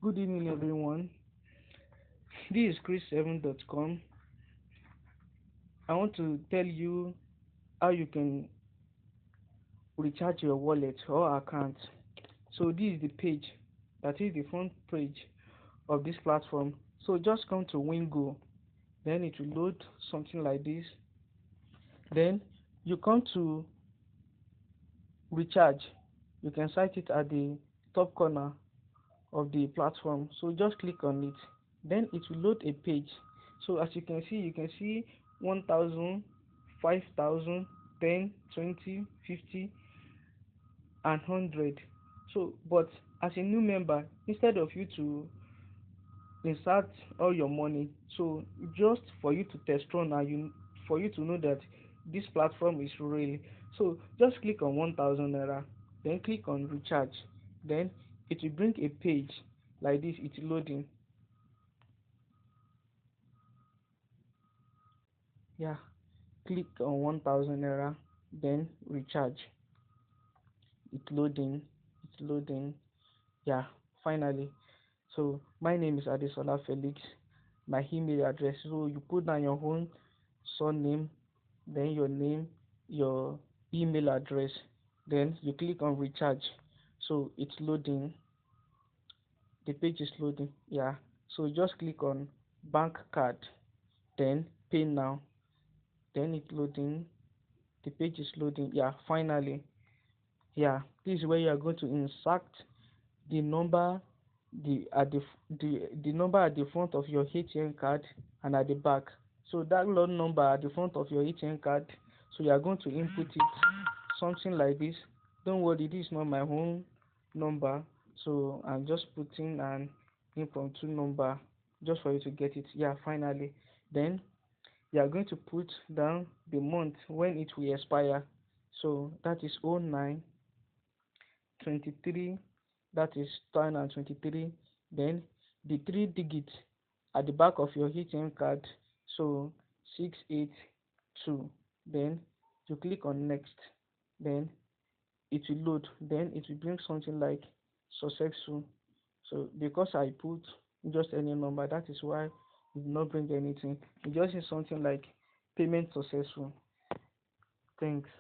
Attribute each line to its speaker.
Speaker 1: Good evening, everyone. This is Kriseven.com. I want to tell you how you can recharge your wallet or account. So this is the page, that is the front page of this platform. So just come to WINGO, then it will load something like this. Then you come to recharge. You can cite it at the top corner of the platform. So just click on it. Then it will load a page. So as you can see 1000, 5000, 10, 20, 50 and 100. So but as a new member, instead of you to insert all your money, so just for you to test run and for you to know that this platform is real, so just click on 1000 naira, then click on recharge. Then it will bring a page like this. It's loading. Yeah, click on 1000 naira, then recharge. It's loading. Yeah, finally. So my name is Adesola Felix. My email address, so you put down your own surname, then your name, your email address, then you click on recharge. So it's loading. The page is loading. Yeah, so just click on bank card, then pay now, then it's loading. The page is loading. Yeah, finally. Yeah, this is where you are going to insert the number, the number at the front of your ATM card and at the back. So that loan number at the front of your ATM card, so you are going to input it something like this. Don't worry, this is not my home number, so I'm just putting an impromptu number just for you to get it. Yeah, finally. Then you are going to put down the month when it will expire. So that is 09/23, that is 2023. Then the three digits at the back of your ATM card, so 682. Then you click on next. Then it will load. Then it will bring something like successful. So because I put just any number, that is why it did not bring anything. It just is something like payment successful. Thanks.